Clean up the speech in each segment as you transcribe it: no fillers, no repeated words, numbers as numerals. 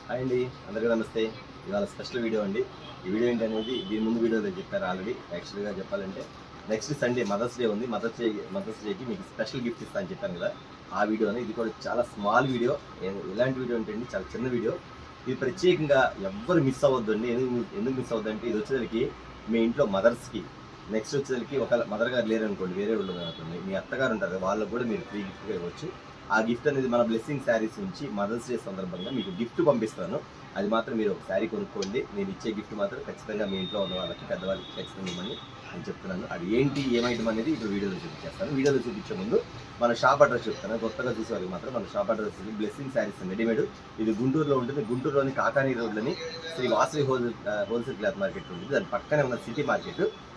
Hi అండి, అందరికీ నమస్తే. ఇవాళ స్పెషల్ వీడియో అండి. ఈ వీడియో ఏంటనేది దీని ముందు వీడియోలో చెప్పారు ఆల్రెడీ. యాక్చువల్గా చెప్పాలంటే నెక్స్ట్ సండే మదర్స్ డే ఉంది. మదర్స్ డేకి మీకు స్పెషల్ గిఫ్ట్ ఇస్తా అని చెప్పాను కదా, ఆ వీడియోని. ఇది కూడా చాలా స్మాల్ వీడియో. ఎలాంటి వీడియో అంటే అండి, చాలా చిన్న వీడియో. ఇది ప్రత్యేకంగా ఎవ్వరు మిస్ అవ్వద్దు అండి. ఎందుకు మిస్ అవ్వద్దు అంటే, ఇది వచ్చేసరికి మీ ఇంట్లో మదర్స్కి, నెక్స్ట్ వచ్చేసరికి ఒక మదర్ గారు లేరనుకోండి, వేరే వాళ్ళు అనుకోండి, మీ అత్తగారు ఉంటారు, వాళ్ళకు కూడా మీరు ఫ్రీ గిఫ్ట్గా ఇవ్వచ్చు. ఆ గిఫ్ట్ అనేది మన బ్లెస్సింగ్ శారీస్ నుంచి మదర్స్ డే సందర్భంగా మీకు గిఫ్ట్ పంపిస్తాను. అది మాత్రం మీరు ఒక శారీ కొనుక్కోండి. నేను ఇచ్చే గిఫ్ట్ మాత్రం ఖచ్చితంగా మీ ఇంట్లో ఉన్న వాళ్ళకి, పెద్దవాళ్ళకి ఖచ్చితంగా ఇవ్వండి అని చెప్తున్నాను. అది ఏంటి, ఏమైటం అనేది ఇప్పుడు వీడియోలో చూపించేస్తాను. వీడియోలో చూపించే ముందు మన షాప్ అడ్రస్ చెప్తాను. కొత్తగా చూసే వాళ్ళకి మాత్రం మన shop address blessing saris readymade. ఇది గుంటూరులో ఉంటుంది. గుంటూరులోని కాకానీ రోడ్లోని Shri Vasavi wholesale cloth market ఉంటుంది. దాని పక్కనే ఉన్న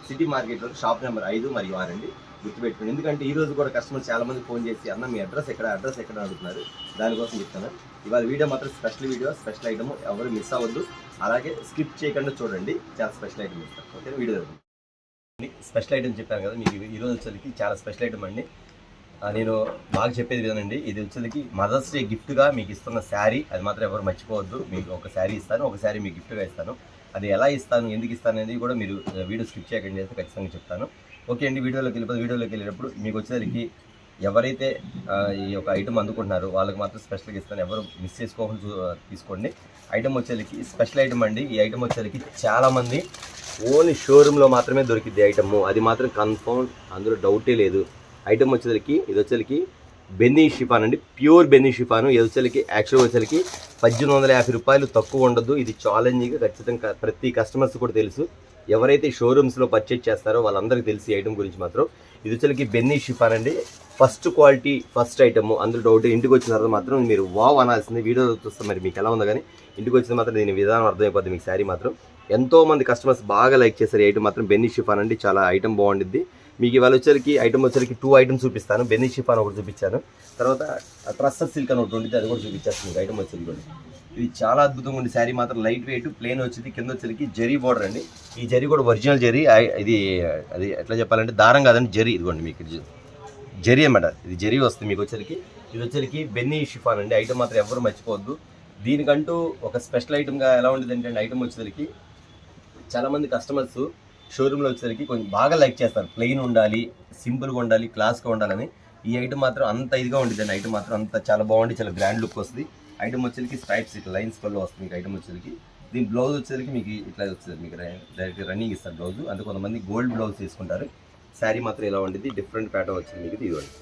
సిటీ మార్కెట్లో షాప్ నెంబర్ 5 మరియు 6 అండి. గుర్తుపెట్టుకోండి. ఎందుకంటే ఈ రోజు కూడా కస్టమర్స్ చాలా మంది ఫోన్ చేసి, అన్న మీ అడ్రస్ ఎక్కడ అడుగుతున్నారు. దానికోసం చెప్తాను. ఇవాళ వీడియో మాత్రం స్పెషల్ వీడియో, స్పెషల్ ఐటమ్. ఎవరు మిస్ అవ్వద్దు. అలాగే స్కిప్ చేయకుండా చూడండి. చాలా స్పెషల్ ఐటమ్ ఇస్తాను. ఓకే, వీడియో స్పెషల్ ఐటమ్ చెప్పాను కదా మీకు. ఈరోజు వచ్చేసరికి చాలా స్పెషల్ ఐటమ్ అండి. నేను బాగా చెప్పేది విధానండి. ఇది వచ్చేసరికి మదర్స్ డే గిఫ్ట్గా మీకు ఇస్తున్న శారీ. అది మాత్రం ఎవరు మర్చిపోవద్దు. మీకు ఒక శారీ ఇస్తాను, ఒక శారీ మీకు గిఫ్ట్గా ఇస్తాను. అది ఎలా ఇస్తాను, ఎందుకు ఇస్తాను అనేది కూడా మీరు వీడియో స్కిప్ చేయకుండా చేస్తే ఖచ్చితంగా చెప్తాను. ఓకే అండి, వీడియోలోకి వెళ్ళేటప్పుడు మీకు వచ్చేసరికి ఎవరైతే ఈ యొక్క ఐటమ్ అందుకుంటున్నారో వాళ్ళకి మాత్రం స్పెషల్గా ఇస్తాను. ఎవరు మిస్ చేసుకోకుండా తీసుకోండి. ఐటమ్ వచ్చేసరికి స్పెషల్ ఐటమ్ అండి. ఈ ఐటమ్ వచ్చేసరికి చాలామంది ఓన్లీ షోరూంలో మాత్రమే దొరికింది ఐటమ్. అది మాత్రం కన్ఫర్మ్, అందులో డౌటే లేదు. ఐటమ్ వచ్చేసరికి ఇది వచ్చేసరికి బెన్నీ షిఫాన్ అండి, ప్యూర్ బెన్నీ షిఫాను. ఇది వచ్చేసరికి యాక్చువల్గా వచ్చేసరికి 1850 రూపాయలు తక్కువ ఉండదు. ఇది ఛాలెంజింగ్గా ఖచ్చితంగా ప్రతి కస్టమర్స్ కూడా తెలుసు. ఎవరైతే షోరూమ్స్లో పర్చేజ్ చేస్తారో వాళ్ళందరికీ తెలిసి ఐటమ్ గురించి మాత్రం. ఇది వచ్చేసరికి బెన్నీ షిఫాన్ అండి, ఫస్ట్ క్వాలిటీ, ఫస్ట్ ఐటమ్. అందులో డౌట్. ఇంటికి వచ్చిన తర్వాత మాత్రం మీరు వావ్ అనాల్సింది. వీడియో చూస్తే మరి మీకు ఎలా ఉందో కానీ, ఇంటికి వచ్చిన మాత్రం దీని విధానం అర్థమైపోద్ది మీకు. శారీ మాత్రం ఎంతోమంది కస్టమర్స్ బాగా లైక్ చేశారు. ఈ ఐటమ్ మాత్రం బెన్నీ షిఫాన్ అండి, చాలా ఐటమ్ బాగుండిద్ది. మీకు ఇవాళ వచ్చేసరికి ఐటమ్ వచ్చేసరికి 2 ఐటమ్స్ చూపిస్తాను. బెన్నీ షిఫాన్ ఒకటి చూపించాను, తర్వాత ట్రస్టర్ సిల్క్ అని ఒకటి ఉంటుంది, అది కూడా చూపించేస్తాను మీకు. ఐటమ్ వచ్చేది ఇది చాలా అద్భుతంగా ఉంది. శారీ మాత్రం లైట్ వెయిట్, ప్లేన్ వచ్చింది. కింద వచ్చేసరికి జరీ బార్డర్ అండి. ఈ జరీ కూడా ఒరిజినల్ జరీ. ఇది అది ఎట్లా చెప్పాలంటే దారం కాదండి, జరీ. ఇదిగోండి మీకు జరీ అన్నమాట. ఇది జరీ వస్తుంది మీకు వచ్చేసరికి. ఇది వచ్చేసరికి బెన్నీ షిఫాన్ అండి. ఐటమ్ మాత్రం ఎవరు మర్చిపోవద్దు. దీనికంటూ ఒక స్పెషల్ ఐటమ్గా ఎలా ఉండేది అంటే, ఐటమ్ వచ్చేసరికి చాలామంది కస్టమర్స్ షోరూంలో వచ్చేసరికి కొంచెం బాగా లైక్ చేస్తారు. ప్లెయిన్ ఉండాలి, సింపుల్గా ఉండాలి, క్లాస్గా ఉండాలని. ఈ ఐటమ్ మాత్రం అంత ఇదిగా ఉండిద్దండి. ఐటమ్ మాత్రం అంత చాలా బాగుండి, చాలా గ్రాండ్ లుక్ వస్తుంది. ఐటమ్ వచ్చేసరికి స్ట్రైప్స్ ఇట్లా లైన్స్ పళ్ళు వస్తుంది మీకు. ఐటమ్ వచ్చేసరికి దీని బ్లౌజ్ వచ్చేసరికి మీకు ఇట్లా వస్తుంది. మీకు డైరెక్ట్ రన్నింగ్ ఇస్తారు బ్లౌజ్. అందుకు కొంతమంది గోల్డ్ బ్లౌజ్ తీసుకుంటారు. శారీ మాత్రం ఇలా ఉండేది, డిఫరెంట్ ప్యాటర్న్ వచ్చింది మీకు. ఇదిగోండి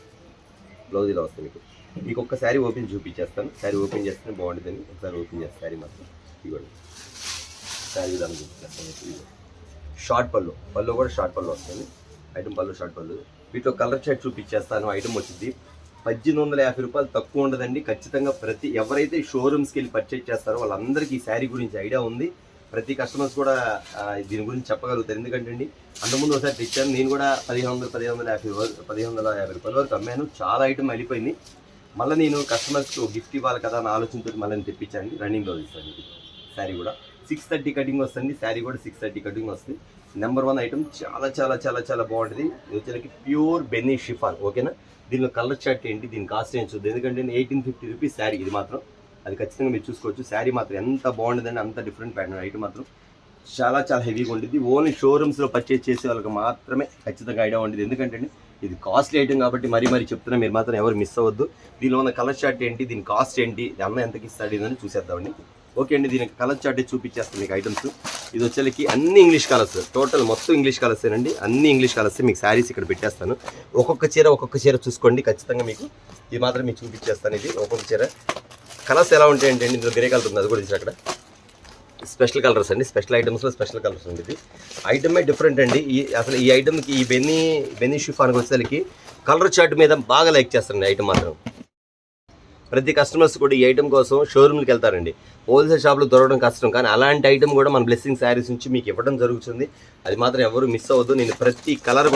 బ్లౌజ్ ఇలా వస్తుంది మీకు. మీకు ఒక్క శారీ ఓపెన్ చూపించేస్తాను. శారీ ఓపెన్ చేస్తేనే బాగుంటుందని ఒకసారి ఓపెన్ చేస్తాను. శారీ మాత్రం ఇదిగోండి, శారీ విధానం చూపించేస్తాను. ఇదిగోండి షార్ట్ పళ్ళు కూడా షార్ట్ పళ్ళు వస్తుంది. ఐటమ్ పళ్ళు షార్ట్ పళ్ళు. వీటిలో కలర్ షర్ట్ చూపించేస్తాను. ఐటమ్ వచ్చింది 1850 రూపాయలు తక్కువ ఉండదండి. ఖచ్చితంగా ఎవరైతే షోరూమ్స్కి వెళ్ళి పర్చేజ్ చేస్తారో వాళ్ళందరికీ ఈ శారీ గురించి ఐడియా ఉంది. ప్రతి కస్టమర్స్ కూడా దీని గురించి చెప్పగలుగుతారు. ఎందుకంటే అండి, అంతకుముందు ఒకసారి తెచ్చాను నేను కూడా 1550 రూపాయల వరకు అమ్మాను. చాలా ఐటమ్ వెళ్ళిపోయింది. మళ్ళీ నేను కస్టమర్స్కి గిఫ్ట్ ఇవ్వాలి కదా అని ఆలోచనతో మళ్ళీ నేను తెప్పించాను. రన్నింగ్ బ్లౌజ్ ఇస్తాను. శారీ కూడా 630 కటింగ్ వస్తుంది. శారీ కూడా 630 కటింగ్ వస్తుంది. Number 1 item. చాలా చాలా చాలా చాలా బాగుంటుంది. ఇది వచ్చేసరికి ప్యూర్ బెన్నీ షిఫాన్. ఓకేనా. దీనిలో కలర్ చార్ట్ ఏంటి, దీని కాస్ట్ ఏం చూద్దాం. ఎందుకంటే 1850 రూపీస్ శారీ. ఇది మాత్రం అది ఖచ్చితంగా మీరు చూసుకోవచ్చు. శారీ మాత్రం ఎంత బాగుంటుందండి, అంత డిఫరెంట్ ప్యాటర్న్. ఐటమ్ మాత్రం చాలా చాలా హెవీగా ఉంటుంది. ఓన్లీ షోరూమ్స్లో పర్చేజ్ చేసే వాళ్ళకి మాత్రమే ఖచ్చితంగా ఐడియా ఉంటుంది. ఎందుకంటే ఇది కాస్ట్లీ ఐటమ్ కాబట్టి మరీ చెప్తున్నా, మీరు మాత్రం ఎవరు మిస్ అవ్వద్దు. దీనిలో ఉన్న కలర్ చార్ట్ ఏంటి, దీని కాస్ట్ ఏంటి, అన్న ఎంతకి ఇస్తాడు ఇదని చూసేద్దామండి. ఓకే అండి, దీనికి కలర్ చార్ట్ చూపించేస్తాను మీకు ఐటమ్స్. ఇది వచ్చేసరికి అన్ని ఇంగ్లీష్ కలర్స్, టోటల్ మొత్తం ఇంగ్లీష్ కలర్స్ అండి. అన్ని ఇంగ్లీష్ కలర్స్. మీకు శారీస్ ఇక్కడ పెట్టేస్తాను. ఒక్కొక్క చీర చూసుకోండి ఖచ్చితంగా. మీకు ఇది మాత్రం మీకు చూపించేస్తాను. ఇది ఒక్కొక్క చీర కలర్స్ ఎలా ఉంటాయంటే అండి, ఇందులో గ్రే కలర్ ఉంది, అది కూడా ఇచ్చి అక్కడ స్పెషల్ కలర్స్ అండి. స్పెషల్ ఐటమ్స్లో స్పెషల్ కలర్స్ ఉంది. ఇది ఐటమే డిఫరెంట్ అండి. అసలు ఈ ఐటమ్కి, ఈ బెన్నీ షిఫాన్కి వచ్చేసరికి కలర్ చార్ట్ మీద బాగా లైక్ చేస్తారండి. ఐటమ్ మాత్రం ప్రతి కస్టమర్స్ కూడా ఈ ఐటమ్ కోసం షోరూమ్కి వెళ్తారండి. హోల్సేల్ షాప్లో దొరకడం కష్టం, కానీ అలాంటి ఐటమ్ కూడా మన బ్లెస్సింగ్ శారీస్ నుంచి మీకు ఇవ్వడం జరుగుతుంది. అది మాత్రం ఎవరు మిస్ అవ్వద్దు. నేను ప్రతి కలర్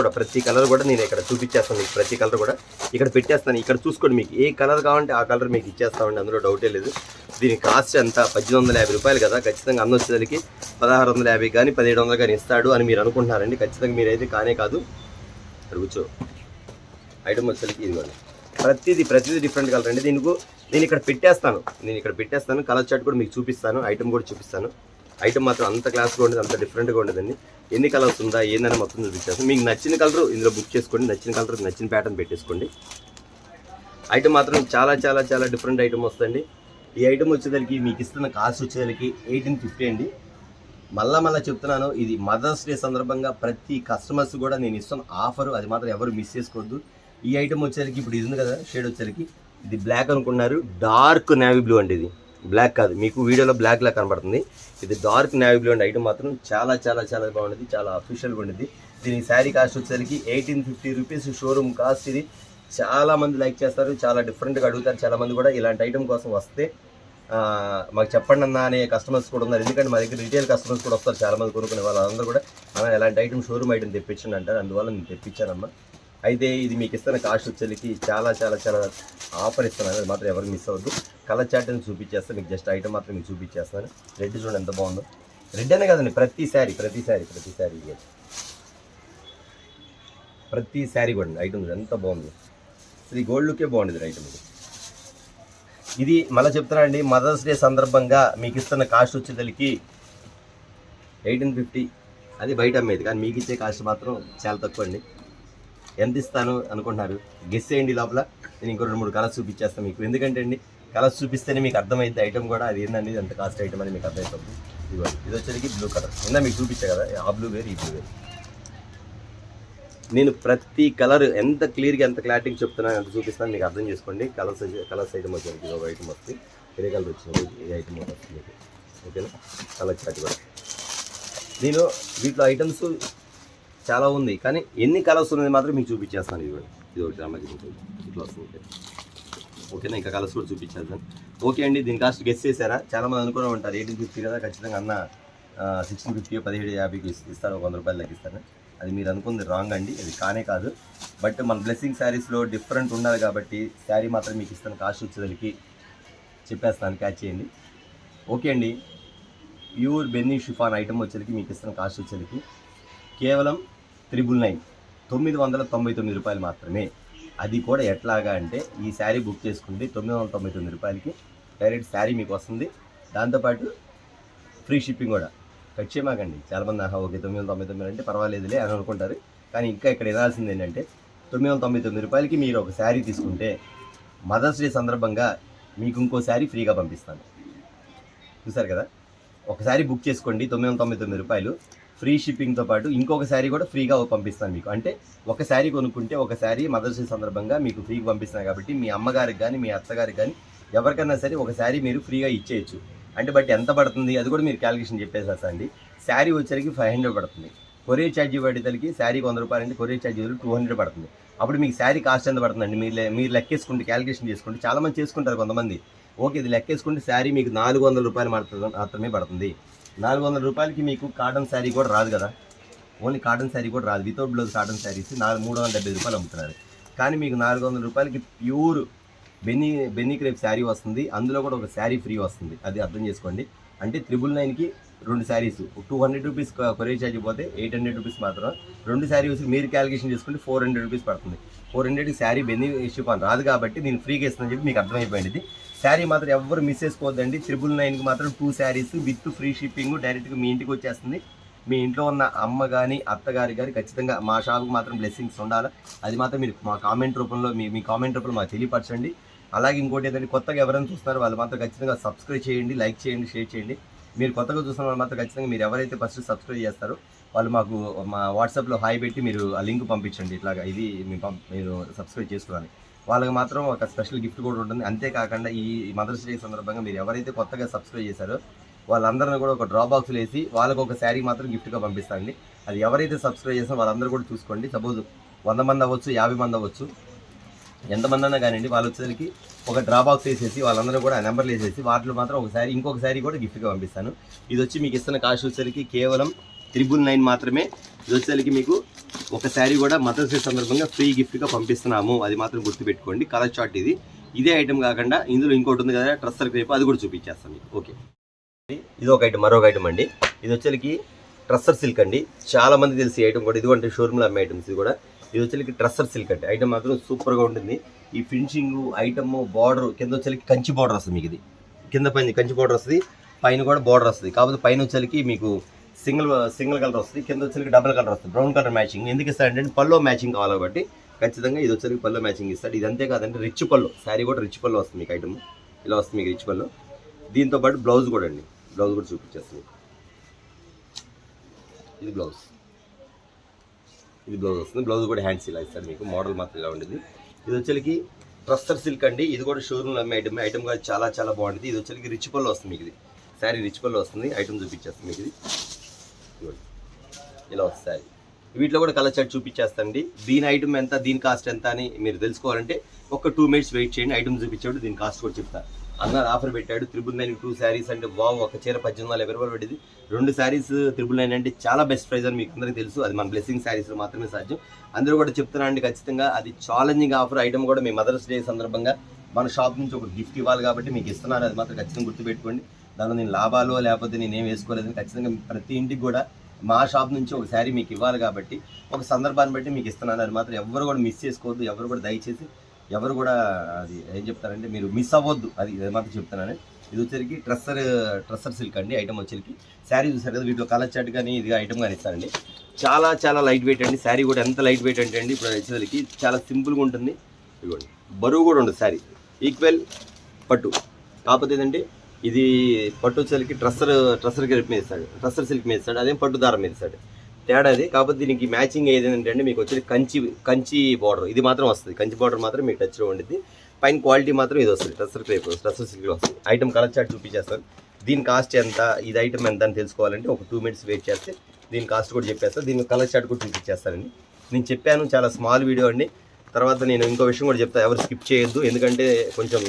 కూడా నేను ఇక్కడ చూపించేస్తాను. మీకు ప్రతి కలర్ కూడా ఇక్కడ పెట్టేస్తాను. ఇక్కడ చూసుకోండి, మీకు ఏ కలర్ కావాలంటే ఆ కలర్ మీకు ఇచ్చేస్తామండి. అందులో డౌటే లేదు. దీని కాస్ట్ ఎంత, 1850 రూపాయలు కదా. ఖచ్చితంగా అన్న వచ్చేసరికి 1650 కానీ 1700 కానీ ఇస్తాడు అని మీరు అనుకుంటున్నారండి. ఖచ్చితంగా మీరైతే కానే కాదు. కూర్చో. ఐటమ్ వచ్చేసరికి ఇదిగోండి, ప్రతిదీ డిఫరెంట్ కలర్ అండి. దీనికి నేను ఇక్కడ పెట్టేస్తాను కలర్ చార్ట్ కూడా మీకు చూపిస్తాను, ఐటమ్ కూడా చూపిస్తాను. ఐటమ్ మాత్రం అంత క్లాస్గా ఉండదు, అంత డిఫరెంట్గా ఉండదండి. ఎన్ని కలర్స్ ఉందా ఏందని మొత్తం చూపించేస్తాను. మీకు నచ్చిన కలర్ ఇందులో బుక్ చేసుకోండి, నచ్చిన కలర్ నచ్చిన ప్యాటర్న్ పెట్టేసుకోండి. ఐటమ్ మాత్రం చాలా చాలా చాలా డిఫరెంట్ ఐటమ్ వస్తుంది. ఈ ఐటమ్ వచ్చేసరికి మీకు ఇస్తున్న కాస్ట్ వచ్చేసరికి 1850 అండి. మళ్ళా చెప్తున్నాను, ఇది మదర్స్ డే సందర్భంగా ప్రతి కస్టమర్స్ కూడా నేను ఇస్తున్న ఆఫర్, అది మాత్రం ఎవరు మిస్ చేసుకోవద్దు. ఈ ఐటమ్ వచ్చేసరికి ఇప్పుడు ఇది ఉంది కదా షేడ్ వచ్చేసరికి, ఇది బ్లాక్ అనుకున్నారు, డార్క్ నేవీ బ్లూ అండి. ఇది బ్లాక్ కాదు, మీకు వీడియోలో బ్లాక్ లా కనబడుతుంది, ఇది డార్క్ నేవీ బ్లూ అండి. ఐటమ్ మాత్రం చాలా చాలా చాలా బాగుంటుంది, చాలా అఫీషియల్గా ఉండేది. దీనికి శారీ కాస్ట్ వచ్చేసరికి 1850 రూపీస్ షోరూమ్ కాస్ట్. ఇది చాలా మంది లైక్ చేస్తారు, చాలా డిఫరెంట్గా అడుగుతారు. చాలా మంది కూడా ఇలాంటి ఐటమ్ కోసం వస్తే మాకు చెప్పండి అన్న అనే కస్టమర్స్ కూడా ఉన్నారు. ఎందుకంటే మా దగ్గర రిటైల్ కస్టమర్స్ కూడా వస్తారు, చాలా మంది కొనుక్కునే వాళ్ళందరూ కూడా అలా ఎలాంటి ఐటమ్ షోరూమ్ ఐటమ్ తెప్పించండి అంటారు. అందువల్ల నేను తెప్పించానమ్మా. అయితే ఇది మీకు ఇస్తున్న కాస్ట్ వచ్చేసరికి చాలా చాలా చాలా ఆఫర్ ఇస్తున్నాను, అది మాత్రం ఎవరు మిస్ అవ్వద్దు. కలర్ చార్ట్ అని చూపించేస్తాను మీకు, జస్ట్ ఐటమ్ మాత్రం మీకు చూపించేస్తాను. రెడ్ చూడండి ఎంత బాగుందో, రెడ్ అనే కదండి, ప్రతి శారీ కూడా ఐటమ్ ఎంత బాగుంది. ఇది గోల్డ్ లుకే బాగుండేది ఐటమ్. ఇది మళ్ళీ చెప్తున్నా అండి, మదర్స్ డే సందర్భంగా మీకు ఇస్తున్న కాస్ట్ వచ్చేసరికి 1850. అది బయట అమ్మేది, కానీ మీకు ఇచ్చే కాస్ట్ మాత్రం చాలా తక్కువ అండి. ఎంత ఇస్తాను అనుకుంటున్నారు గెస్ చేయండి. లోపల నేను ఇంకో 2-3 కలర్స్ చూపించేస్తాను మీకు. ఎందుకంటే అండి కలర్స్ చూపిస్తేనే మీకు అర్థమైంది ఐటమ్ కూడా, అది ఏంటండి ఎంత కాస్ట్ ఐటమ్ అని మీకు అర్థమవుతుంది. ఇది వచ్చేసరికి బ్లూ కలర్, నిన్న మీకు చూపించా కదా, ఆ బ్లూ వేరు ఈ బ్లూ వేరు. నేను ప్రతి కలర్ ఎంత క్లియర్గా ఎంత క్లారిటీగా చెప్తున్నాను ఎంత చూపిస్తాను మీకు అర్థం చేసుకోండి. కలర్స్ ఐటమ్ వచ్చేసరికి ఒక ఐటమ్ వస్తుంది, వేరే కలర్ వచ్చింది, ఈ ఐటమ్ వస్తుంది. ఓకేనా, కలర్ చార్ట్ కూడా. నేను వీటిలో ఐటమ్స్ చాలా ఉంది, కానీ ఎన్ని కలర్స్ ఉన్నది మాత్రం మీకు చూపించేస్తాను. ఇది ఒకటి అమ్మకి ఇట్లా వస్తుంది. ఓకేనా, ఇంకా కలర్స్ కూడా చూపించేస్తాను. ఓకే అండి, దీని కాస్ట్ గెస్ చేశారా? చాలామంది అనుకునే ఉంటారు 1850 కదా, ఖచ్చితంగా అన్న 1650 1750 ఇస్తారు, 100 రూపాయలు తగ్గిస్తాను. అది మీరు అనుకుంది రాంగ్ అండి, అది కానే కాదు. బట్ మన బ్లెస్సింగ్ శారీస్లో డిఫరెంట్ ఉండాలి కాబట్టి శారీ మాత్రం మీకు ఇస్తున్న కాస్ట్ వచ్చేసరికి చెప్పేస్తాను, క్యాచ్ చేయండి. ఓకే అండి, ప్యూర్ బెన్నీ షిఫాన్ ఐటమ్ వచ్చేసరికి మీకు ఇస్తున్న కాస్ట్ వచ్చేసరికి కేవలం 999 రూపాయలు మాత్రమే. అది కూడా ఎట్లాగా అంటే, ఈ శారీ బుక్ చేసుకుంటే 999 రూపాయలకి డైరెక్ట్ శారీ మీకు వస్తుంది, దాంతోపాటు ఫ్రీ షిప్పింగ్ కూడా. కట్ చేయమాకండి, చాలామంది ఓకే 999 అంటే పర్వాలేదులే అని అనుకుంటారు. కానీ ఇంకా ఇక్కడ వినాల్సింది ఏంటంటే 999 రూపాయలకి మీరు ఒక శారీ తీసుకుంటే మదర్స్ డే సందర్భంగా మీకు ఇంకో శారీ ఫ్రీగా పంపిస్తాను. చూసారు కదా, ఒక శారీ బుక్ చేసుకోండి 999 రూపాయలు, ఫ్రీ షిప్పింగ్తో పాటు ఇంకొక శారీ కూడా ఫ్రీగా పంపిస్తాను మీకు. అంటే ఒక శారీ కొనుక్కుంటే ఒక శారీ మదర్స్ డే సందర్భంగా మీకు ఫ్రీగా పంపిస్తాను కాబట్టి మీ అమ్మగారికి కానీ మీ అత్తగారికి కానీ ఎవరికైనా సరే ఒక శారీ మీరు ఫ్రీగా ఇచ్చేయచ్చు. అంటే బట్ ఎంత పడుతుంది అది కూడా మీరు క్యాలిక్యులేషన్ చెప్పేసేసండి. శారీ వచ్చరికి 500 పడుతుంది, కొరియర్ ఛార్జీ పడేసరికి శారీకి 100 రూపాయలు అంటే కొరియర్ ఛార్జీ 200 పడుతుంది. అప్పుడు మీకు శారీ కాస్ట్ ఎంత పడుతుందండి మీరు లెక్కేసుకుంటే, క్యాలిక్యులేషన్ చేసుకుంటే చాలామంది చేసుకుంటారు కొంతమంది. ఓకే, ఇది లెక్కేసుకుంటే శారీ మీకు 400 రూపాయలు మాత్రమే పడుతుంది. 400 రూపాయలకి మీకు కాటన్ శారీ కూడా రాదు కదా, ఓన్లీ కాటన్ శారీ కూడా రాదు, వితౌట్ బ్లౌజ్ కాటన్ శారీస్ 375 రూపాయలు అమ్ముతున్నారు. కానీ మీకు 400 రూపాయలకి ప్యూర్ బెన్నీ క్రేప్ శారీ వస్తుంది, అందులో కూడా ఒక శారీ ఫ్రీ వస్తుంది. అది అర్థం చేసుకోండి. అంటే 999కి 2 శారీస్, 200 రూపీస్ కొరియర్ ఛార్జీ పోతే 800 రూపీస్ మాత్రం. 2 శారీస్ మీరు క్యాలిక్యులేషన్ చేసుకుంటే 400 రూపీస్ పడుతుంది. 400కి శారీ బెన్నీ షిఫాన్ రాదు కాబట్టి నేను ఫ్రీగా ఇస్తుందని చెప్పి మీకు అర్థమైపోయింది. శారీ మాత్రం ఎవరు మిస్ చేసుకోవద్దండి. 999కి మాత్రం 2 శారీస్ విత్ ఫ్రీ షిప్పింగ్ డైరెక్ట్గా మీ ఇంటికి వచ్చేస్తుంది. మీ ఇంట్లో ఉన్న అమ్మ కానీ అత్తగారి కానీ ఖచ్చితంగా మా షాప్కి మాత్రం బ్లెస్సింగ్స్ ఉండాలి. అది మాత్రం మీరు మా కామెంట్ రూపంలో మీ కామెంట్ రూపంలో మాకు తెలియపరచండి. అలాగే ఇంకోటి ఏంటంటే కొత్తగా ఎవరైనా చూస్తున్నారో వాళ్ళు మాత్రం ఖచ్చితంగా సబ్స్క్రైబ్ చేయండి, లైక్ చేయండి, షేర్ చేయండి. మీరు కొత్తగా చూస్తున్న వాళ్ళు మాత్రం ఖచ్చితంగా మీరు ఎవరైతే ఫస్ట్ సబ్స్క్రైబ్ చేస్తారో వాళ్ళు మాకు మా వాట్సాప్లో హాయ్ పెట్టి మీరు ఆ లింక్ పంపించండి, ఇట్లాగా ఇది మీరు సబ్స్క్రైబ్ చేసుకోవాలి. వాళ్ళకి మాత్రం ఒక స్పెషల్ గిఫ్ట్ కూడా ఉంటుంది. అంతేకాకుండా ఈ మదర్స్ డే సందర్భంగా మీరు ఎవరైతే కొత్తగా సబ్స్క్రైబ్ చేశారో వాళ్ళందరినీ కూడా ఒక డ్రా బాక్స్లో వేసి వాళ్ళకు ఒక శారీ మాత్రం గిఫ్ట్గా పంపిస్తాండి. అది ఎవరైతే సబ్స్క్రైబ్ చేస్తారో వాళ్ళందరూ కూడా చూసుకోండి. సపోజ్ 100 మంది అవ్వచ్చు, 50 మంది అవ్వచ్చు, ఎంతమంది అన్నా కానివ్వండి, వాళ్ళు వచ్చేసరికి ఒక డ్రా బాక్స్ వేసేసి వాళ్ళందరూ కూడా ఆ నెంబర్లు వేసేసి వాటిలో మాత్రం ఒకసారి ఇంకొక శారీ కూడా గిఫ్ట్గా పంపిస్తాను. ఇది వచ్చి మీకు ఇస్తున్న కాస్ట్ వచ్చేసరికి కేవలం 999 మాత్రమే. ఇది వచ్చేసరికి మీకు ఒక శారీ కూడా మదర్స్ డే సందర్భంగా ఫ్రీ గిఫ్ట్గా పంపిస్తున్నాము, అది మాత్రం గుర్తుపెట్టుకోండి. కలర్ చార్ట్ ఇదే ఐటమ్ కాకుండా ఇందులో ఇంకోటి ఉంది కదా ట్రస్సర్ క్రేప్, అది కూడా చూపించేస్తాను మీకు. ఓకే, ఇది ఒక ఐటమ్, మరొక ఐటమ్ అండి. ఇది వచ్చేసరికి ట్రస్సర్ సిల్క్ అండి, చాలా మంది తెలిసి ఐటమ్ కూడా. ఇది అంటే షోరూమ్లో అమ్మే ఐటమ్స్. ఇది వచ్చేసరికి ట్రస్సర్ సిల్క్ అంటే ఐటమ్ మాత్రం సూపర్గా ఉంటుంది. ఈ ఫినిషింగ్ ఐటమ్ బార్డర్ కింద వచ్చేసరికి కంచి బార్డర్ వస్తుంది మీకు. ఇది కింద పైన కంచి బార్డర్ వస్తుంది, పైన కూడా బార్డర్ వస్తుంది. కాకపోతే పైన వచ్చేసరికి మీకు సింగిల్ కలర్ వస్తుంది, కింద వచ్చేసరికి డబుల్ కలర్ వస్తుంది, బ్రౌన్ కలర్ మ్యాచింగ్. ఎందుకు ఇస్తాడంటే పల్లో మ్యాచింగ్ కావాలి కాబట్టి ఖచ్చితంగా ఇది వచ్చేసరికి పల్లో మ్యాచింగ్ ఇస్తాడు. ఇది అంతే కాదంటే రిచ్ పల్లో, శారీ కూడా రిచ్ పల్లో వస్తుంది మీకు. ఐటమ్ ఇలా వస్తుంది మీకు రిచ్ పల్లో. దీంతో పాటు బ్లౌజ్ కూడా అండి, బ్లౌజ్ కూడా చూపించేస్తుంది. ఇది బ్లౌజ్ వస్తుంది. బ్లౌజ్ కూడా హ్యాండ్స్ ఇలా ఇస్తాడు మీకు. మోడల్ మాత్రం ఇలా ఉండేది. ఇది వచ్చేసరికి ట్రస్టర్ సిల్క్ అండి. ఇది కూడా షోరూమ్లో అమ్మే ఐటమ్ కూడా చాలా చాలా బాగుంటుంది. ఇది వచ్చేసరికి రిచ్ పల్లో వస్తుంది మీకు. ఇది శారీ రిచ్ పల్లో వస్తుంది. ఐటమ్ చూపించేస్తుంది మీకు. ఇది ఇలా వస్తుంది శారీ. వీటిలో కూడా కలర్ చార్ట్ చూపించేస్తాండి. దీని ఐటమ్ ఎంత, దీని కాస్ట్ ఎంత అని మీరు తెలుసుకోవాలంటే ఒక 2 minutes వెయిట్ చేయండి. ఐటమ్ చూపించాడు, దీని కాస్ట్ కూడా చెప్తాను. అన్నారు ఆఫర్ పెట్టాడు 999 2 శారీస్ అంటే వావ్. ఒక చీర 1850 రూపాయలు పడింది. 2 శారీస్ 999 అంటే చాలా బెస్ట్ ప్రైస్ అని మీకు అందరికీ తెలుసు. అది మన బ్లెస్సింగ్ శారీస్లో మాత్రమే సాధ్యం. అందరూ కూడా చెప్తున్నాను అండి, ఖచ్చితంగా అది ఛాలెంజింగ్ ఆఫర్. ఐటమ్ కూడా మీ మదర్స్ డే సందర్భంగా మన షాప్ నుంచి ఒక గిఫ్ట్ ఇవ్వాలి కాబట్టి మీకు ఇస్తున్నారు. అది మాత్రం ఖచ్చితంగా గుర్తుపెట్టుకోండి. దానిలో నేను లాభాలు లేకపోతే నేనేం వేసుకోలేదని ఖచ్చితంగా ప్రతి ఇంటికి కూడా మా షాప్ నుంచి ఒక శారీ మీకు ఇవ్వాలి కాబట్టి ఒక సందర్భాన్ని బట్టి మీకు ఇస్తున్నాను. అది మాత్రం ఎవరు కూడా మిస్ చేసుకోవద్దు. ఎవరు కూడా దయచేసి ఎవరు కూడా అది ఏం చెప్తారంటే మీరు మిస్ అవ్వద్దు. అది మాత్రం చెప్తున్నాను. ఇది వచ్చరికి ట్రస్సర్ సిల్క్ అండి. ఐటమ్ వచ్చరికి శారీ చూసారు కదా, వీటిలో కలర్ చార్ట్ కానీ ఇది ఐటమ్ కానీ ఇస్తారండి. చాలా చాలా లైట్ వెయిట్ అండి. శారీ కూడా ఎంత లైట్ వెయిట్ అంటే అండి ఇప్పుడు వచ్చేసరికి చాలా సింపుల్గా ఉంటుంది. ఇదిగోండి, బరువు కూడా ఉండదు శారీ. ఈక్వల్ పట్టు. కాకపోతే ఏంటంటే ఇది పట్టు వచ్చేసరికి ట్రస్సర్ మీద ఇస్తాడు, ట్రస్సర్ సిల్క్ మీద ఇస్తాడు. అదేం పట్టు దారం మీద ఇస్తాడు. తేడా అది. కాకపోతే దీనికి మ్యాచింగ్ ఏదంటే అండి మీకు వచ్చేది కంచి బార్డర్. ఇది మాత్రం వస్తుంది. కంచి బార్డర్ మాత్రం మీకు టచ్లో ఉండిద్ది. పైన క్వాలిటీ మాత్రం ఇది వస్తుంది. ట్రస్సర్ సిల్క్ వస్తుంది. ఐటమ్ కలర్ చార్ట్ చూపించేస్తాను. దీని కాస్ట్ ఎంత, ఇది ఐటమ్ ఎంత అని తెలుసుకోవాలంటే ఒక 2 minutes వెయిట్ చేస్తే దీని కాస్ట్ కూడా చెప్పేస్తాను. దీని కలర్ చార్ట్ కూడా చూపించేస్తానండి. నేను చెప్పాను చాలా స్మాల్ వీడియో అండి. తర్వాత నేను ఇంకో విషయం కూడా చెప్తాను, ఎవరు స్కిప్ చేయొద్దు. ఎందుకంటే కొంచెం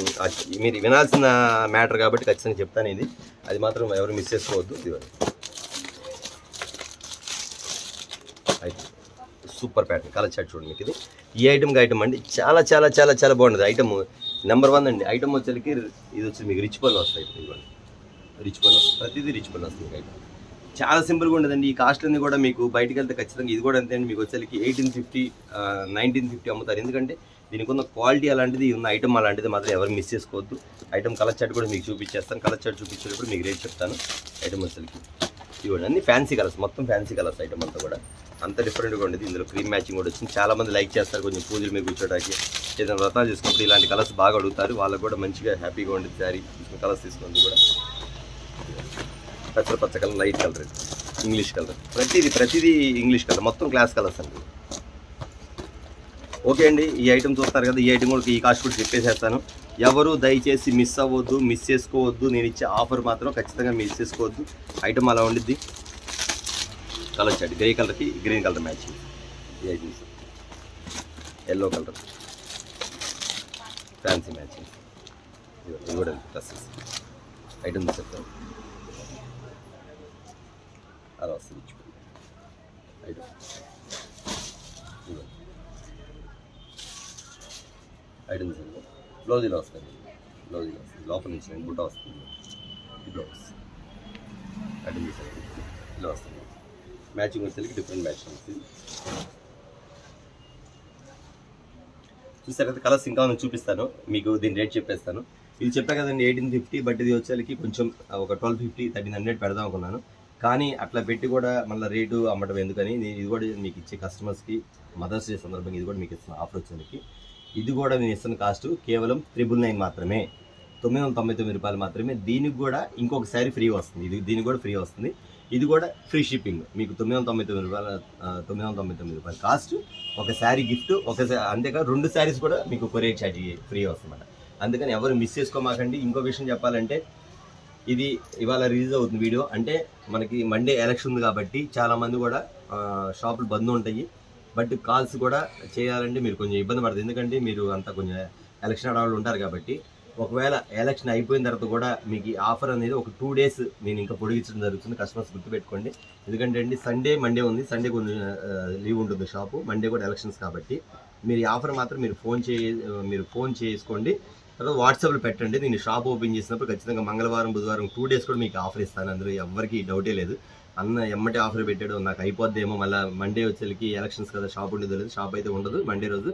మీరు వినాల్సిన మ్యాటర్ కాబట్టి ఖచ్చితంగా చెప్తాను. ఇది అది మాత్రం ఎవరు మిస్ చేసుకోవద్దు. ఇదిగోండి item super pattern. Colour chart చూడండి మీకు. ఇది ఈ ఐటమ్ అండి చాలా చాలా చాలా చాలా బాగుంటుంది. ఐటమ్ నెంబర్ 1 అండి. ఐటమ్ వచ్చేసరికి ఇది వచ్చి మీకు రిచ్ పళ్ళు వస్తాయి. ఇదిగోండి రిచ్ పళ్ళు, ప్రతిదీ రిచ్ పళ్ళు వస్తుంది. ఐటమ్ చాలా సింపుల్గా ఉండదండి. ఈ కాస్ట్ అన్ని కూడా మీకు బయటకు వెళ్తే ఖచ్చితంగా ఇది కూడా అంతే అండి. మీకు వచ్చేసరికి 1850 1950 అమ్ముతారు. ఎందుకంటే దీనికి ఉన్న క్వాలిటీ అలాంటిది, ఉన్న ఐటమ్ అలాంటిది మాత్రం ఎవరు మిస్ చేసుకోవద్దు. ఐటమ్ కలర్ చార్ట్ కూడా మీకు చూపించేస్తాను. కలర్ చార్ట్ చూపించేటప్పుడు మీకు రేట్ చెప్తాను. ఐటమ్ వచ్చేసరికి ఇవ్వండి అన్ని ఫ్యాన్సీ కలర్స్, మొత్తం ఫ్యాన్సీ కలర్స్. ఐటమ్ అంతా కూడా అంత డిఫరెంట్గా ఉండేది. ఇందులో క్రీమ్ మ్యాచింగ్ కూడా వచ్చింది. చాలామంది లైక్ చేస్తారు. కొంచెం పూజలు మీరు కూర్చోడానికి ఏదైనా వ్రతాలు చేసుకున్నప్పుడు ఇలాంటి కలర్స్ బాగా అడుగుతారు. వాళ్ళకు కూడా మంచిగా హ్యాపీగా ఉండేది శారీ. కలర్స్ తీసుకున్నది కూడా పచ్చ colour, light colour, English colour, ప్రతిదీ ఇంగ్లీష్ కలర్, మొత్తం క్లాస్ కలర్స్ అండి. ఓకే అండి, ఈ ఐటమ్ చూస్తారు కదా, ఈ ఐటమ్ కూడా ఈ కాస్ట్ కూడా చెప్పేసేస్తాను. ఎవరు దయచేసి మిస్ అవ్వద్దు, మిస్ చేసుకోవద్దు. నేను ఇచ్చే ఆఫర్ మాత్రం ఖచ్చితంగా మిస్ చేసుకోవద్దు. ఐటమ్ అలా ఉండిద్ది. కలర్ చార్ట్ గ్రే కలర్కి గ్రీన్ కలర్ మ్యాచింగ్. ఈ items yellow colour fancy matching. ఇది కూడా డ్రెస్సెస్ ఐటమ్ చెప్తాను. అలా వస్తుంది ఐటమ్. ఐటమ్స్ బ్లౌజ్ ఇలా వస్తుంది. లోపల నుంచి బుట్ట వస్తుంది. ఈ బ్లౌజ్ ఐటమ్స్ ఇలా వస్తుంది. మ్యాచింగ్ వచ్చేసరికి డిఫరెంట్ మ్యాచింగ్ వస్తుంది. చూసారు కదా, కలర్స్ ఇంకా నేను చూపిస్తాను మీకు. దీని రేట్ చెప్పేస్తాను. ఇది చెప్పా కదండి 1850, బట్ ఇది వచ్చేసరికి కొంచెం ఒక 1250 1300 పెడదాం అనుకున్నాను. కానీ అట్లా పెట్టి కూడా మళ్ళీ రేటు అమ్మటం ఎందుకని ఇది కూడా మీకు ఇచ్చే కస్టమర్స్కి మదర్స్ డే సందర్భంగా ఇది కూడా మీకు ఇస్తున్న ఆఫర్ వచ్చేసరికి ఇది కూడా నేను ఇస్తున్న కాస్ట్ కేవలం 999 మాత్రమే, 999 రూపాయలు మాత్రమే. దీనికి కూడా ఇంకొక శారీ ఫ్రీ వస్తుంది. దీనికి కూడా ఫ్రీ వస్తుంది. ఇది కూడా ఫ్రీ షిప్పింగ్. మీకు 999 రూపాయలు, 999 రూపాయలు కాస్ట్. ఒక శారీ గిఫ్ట్, అంతేకాదు 2 శారీస్ కూడా మీకు కొరియర్ ఛార్జ్ ఫ్రీ వస్తుందన్నమాట. అందుకని ఎవరు మిస్ చేసుకోమాకండి. ఇంకో విషయం చెప్పాలంటే, ఇది ఇవాళ రిలీజ్ అవుతుంది వీడియో. అంటే మనకి మండే ఎలక్షన్ ఉంది కాబట్టి చాలామంది కూడా షాపులు బంద్ ఉంటాయి. బట్ కాల్స్ కూడా చేయాలంటే మీరు కొంచెం ఇబ్బంది పడుతుంది. ఎందుకంటే మీరు అంతా కొంచెం ఎలక్షన్ ఆడవాళ్ళు ఉంటారు కాబట్టి. ఒకవేళ ఎలక్షన్ అయిపోయిన తర్వాత కూడా మీకు ఈ ఆఫర్ అనేది ఒక 2 days నేను ఇంకా పొడిగించడం జరుగుతుంది. కస్టమర్స్ గుర్తుపెట్టుకోండి. ఎందుకంటే అండి సండే మండే ఉంది. సండే కొంచెం లీవ్ ఉంటుంది షాపు. మండే కూడా ఎలక్షన్స్ కాబట్టి మీరు ఈ ఆఫర్ మాత్రం మీరు ఫోన్ చేసుకోండి. తర్వాత వాట్సాప్లో పెట్టండి. నేను షాప్ ఓపెన్ చేసినప్పుడు ఖచ్చితంగా మంగళవారం బుధవారం 2 days కూడా మీకు ఆఫర్ ఇస్తాను. అందులో ఎవరికి డౌటే లేదు. అన్న ఎమ్మటే ఆఫర్ పెట్టాడు, నాకు అయిపోద్దేమో మళ్ళీ మండే వచ్చేసరికి ఎలక్షన్స్ కదా, షాప్ ఉండేది లేదు. షాప్ అయితే ఉండదు మండే రోజు.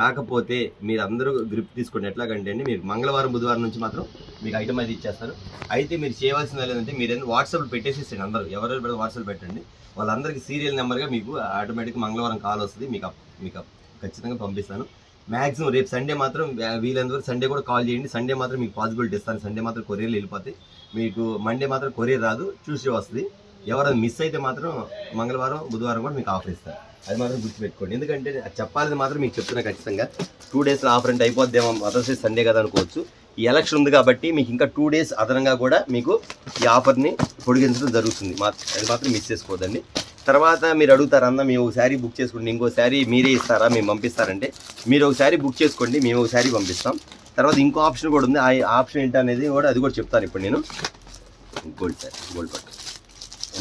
కాకపోతే మీరు అందరూ గ్రిప్ తీసుకోండి. ఎట్లాగంటే అండి మీకు మంగళవారం బుధవారం నుంచి మాత్రం మీకు ఐటమ్ అయితే ఇచ్చేస్తారు. అయితే మీరు చేయవలసింది ఏంటంటే మీరు వాట్సాప్ పెట్టేసేసండి. అందరూ ఎవరెవరు వాట్సాప్ పెట్టండి, వాళ్ళందరికీ సీరియల్ నెంబర్గా మీకు ఆటోమేటిక్గా మంగళవారం కాల్ వస్తుంది. మీకు ఖచ్చితంగా పంపిస్తాను. మ్యాక్సిమం రేపు సండే మాత్రం వీలంతవరకు సండే కూడా కాల్ చేయండి. సండే మాత్రం మీకు పాసిబిలిటీ ఇస్తాను. సండే మాత్రం కొరియర్లు వెళ్ళిపోతాయి. మీకు మండే మాత్రం కొరియర్ రాదు, ట్యూస్డే వస్తుంది. ఎవరైనా మిస్ అయితే మాత్రం మంగళవారం బుధవారం కూడా మీకు ఆఫర్ ఇస్తారు. అది మాత్రం గుర్తుపెట్టుకోండి. ఎందుకంటే చెప్పాలని మాత్రం మీకు చెప్తున్నా ఖచ్చితంగా. 2 డేస్లో ఆఫర్ అంటే అయిపోద్దేమో, మదర్స్ డే సండే కదా అనుకోవచ్చు. ఈ ఎలక్షన్ ఉంది కాబట్టి మీకు ఇంకా 2 డేస్ అదనంగా కూడా మీకు ఈ ఆఫర్ని పొడిగించడం జరుగుతుంది. అది మాత్రం మిస్ చేసుకోవద్దండి. తర్వాత మీరు అడుగుతారు, అన్న మేము ఒక శారీ బుక్ చేసుకోండి, ఇంకో శారీ మీరే ఇస్తారా, మేము పంపిస్తారంటే మీరు ఒక శారీ బుక్ చేసుకోండి, మేము ఒక శారీ పంపిస్తాం. తర్వాత ఇంకో ఆప్షన్ కూడా ఉంది. ఆ ఆప్షన్ ఏంటి అనేది కూడా అది కూడా చెప్తాను ఇప్పుడు నేను. గోల్డ్ శారీ, గోల్డ్ పట్టు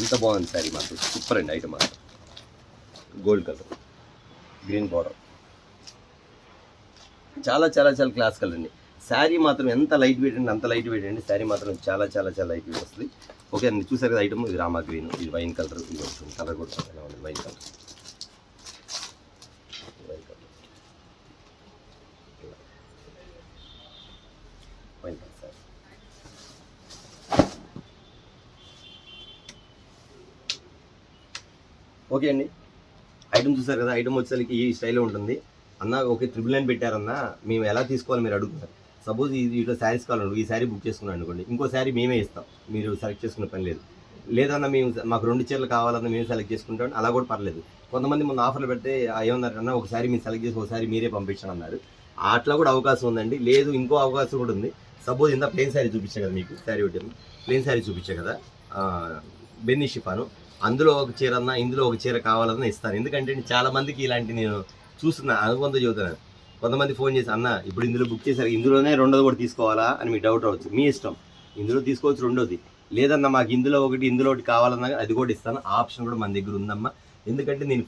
ఎంత బాగుంది శారీ, మాత్రం సూపర్ అండి. ఐటమ్ మాత్రం గోల్డ్ కలర్, గ్రీన్ బార్డర్, చాలా చాలా చాలా క్లాస్ కలర్ అండి. శారీ మాత్రం ఎంత లైట్ వెయిట్ అండి, అంత లైట్ వెయిట్ అండి. శారీ మాత్రం చాలా చాలా చాలా లైట్ వెయిట్ వస్తుంది. ఓకే అండి, చూసారు కదా ఐటమ్. ఇది రామా గ్రీన్, ఇది వైన్ కలర్, ఇది వస్తుంది. కలర్ కూడా చాలా ఉంది, wine colour. Wine colour sir. Okay అండి, ఐటమ్ చూసారు కదా. ఐటమ్ వచ్చేసరికి ఈ స్టైల్లో ఉంటుంది. అన్న ఓకే 999 పెట్టారన్నా, మేము ఎలా తీసుకోవాలి మీరు అడుగుతున్నారు. సపోజ్ ఇట్లా శారీస్ కావాలండి, ఈ శారీ బుక్ చేసుకున్నాను అనుకోండి, ఇంకో శారీ మేమే ఇస్తాం, మీరు సెలెక్ట్ చేసుకునే పని లేదు. లేదన్నా మాకు 2 చీరలు కావాలన్నా మేము సెలెక్ట్ చేసుకుంటాం, అలా కూడా పర్లేదు. కొంతమంది ముందు ఆఫర్లు పెడితే ఏమన్నారన్నా ఒక శారీ మీరు సెలెక్ట్ చేసి ఒకసారి మీరే పంపించండి అన్నారు. అట్లా కూడా అవకాశం ఉందండి. లేదు ఇంకో అవకాశం కూడా ఉంది. సపోజ్ ఇంత ప్లెయిన్ శారీ చూపించే కదా మీకు, శారీ ఒకటి ప్లెయిన్ శారీ చూపించే కదా, బెన్నీ షిఫాను, అందులో ఒక చీర అన్నా ఇందులో ఒక చీర కావాలన్నా ఇస్తాను. ఎందుకంటే చాలా మందికి ఇలాంటి నేను చూస్తున్నా, అనుబంధం చెబుతున్నాను. కొంతమంది ఫోన్ చేసి, అన్న ఇప్పుడు ఇందులో బుక్ చేశారు, ఇందులోనే 2వ కూడా తీసుకోవాలా అని మీకు డౌట్ రావచ్చు. మీ ఇష్టం, ఇందులో తీసుకోవచ్చు 2వది. లేదన్నా మాకు ఇందులో ఒకటి ఇందులో ఒకటి కావాలన్నా అది కూడా ఇస్తాను. ఆ ఆప్షన్ కూడా మన దగ్గర ఉందమ్మా. ఎందుకంటే నేను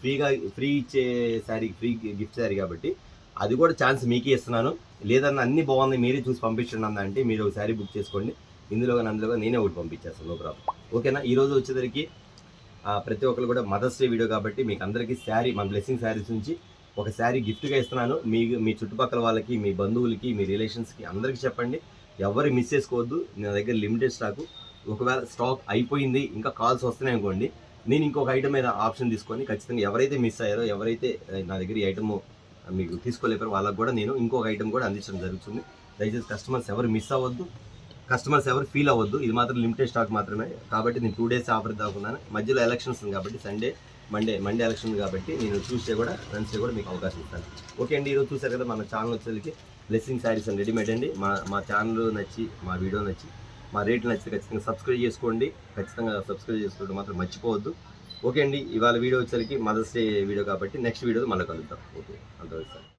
ఫ్రీ ఇచ్చే శారీ, ఫ్రీ గిఫ్ట్ శారీ కాబట్టి అది కూడా ఛాన్స్ మీకే ఇస్తున్నాను. లేదన్నా అన్నీ బాగుంది మీరే చూసి పంపించండి అన్న అంటే మీరు ఒక శారీ బుక్ చేసుకోండి, ఇందులో కానీ అందులో కానీ నేనే ఒకటి పంపించేస్తాను, నో ప్రాబ్లం. ఓకేనా. ఈరోజు వచ్చేసరికి ప్రతి ఒక్కరు కూడా మదర్స్ డే వీడియో కాబట్టి మీకు అందరికీ శారీ, మన బ్లెస్సింగ్ శారీస్ నుంచి ఒక శారీ గిఫ్ట్గా ఇస్తున్నాను. మీ చుట్టుపక్కల వాళ్ళకి, మీ బంధువులకి, మీ రిలేషన్స్కి అందరికీ చెప్పండి. ఎవరు మిస్ చేసుకోవద్దు. నా దగ్గర లిమిటెడ్ స్టాకు. ఒకవేళ స్టాక్ అయిపోయింది ఇంకా కాల్స్ వస్తున్నాయి అనుకోండి, నేను ఇంకొక ఐటమ్ మీద ఆప్షన్ తీసుకొని ఖచ్చితంగా ఎవరైతే మిస్ అయ్యారో, ఎవరైతే నా దగ్గర ఈ ఐటమ్ మీకు తీసుకోలేపారో వాళ్ళకి కూడా నేను ఇంకొక ఐటమ్ కూడా అందించడం జరుగుతుంది. దయచేసి కస్టమర్స్ ఎవరు మిస్ అవ్వద్దు, కస్టమర్స్ ఎవరు ఫీల్ అవ్వద్దు. ఇది మాత్రం లిమిటెడ్ స్టాక్ మాత్రమే కాబట్టి నేను 2 డేస్ ఆఫర్ దాకున్నాను. మధ్యలో ఎలక్షన్స్ ఉంది కాబట్టి సండే మండే ఎలక్షన్ ఉంది కాబట్టి నేను ట్యూస్డే కూడా వెన్స్డే కూడా మీకు అవకాశం ఇస్తాను. ఓకే అండి, ఈరోజు చూసారు కదా మన ఛానల్ వచ్చేసరికి బ్లెస్సింగ్ శారీస్ అండ్ రెడీమేడ్ అండి. మా ఛానల్ నచ్చి, మా వీడియో నచ్చి, మా రేట్లు నచ్చితే ఖచ్చితంగా సబ్స్క్రైబ్ చేసుకోండి. ఖచ్చితంగా సబ్స్క్రైబ్ చేసుకోవడం మాత్రం మర్చిపోవద్దు. ఓకే అండి, ఇవాళ వీడియో వచ్చేసరికి మదర్స్ డే వీడియో కాబట్టి నెక్స్ట్ వీడియోలో మళ్ళీ కలుద్దాం. ఓకే, అంతవరకు సార్.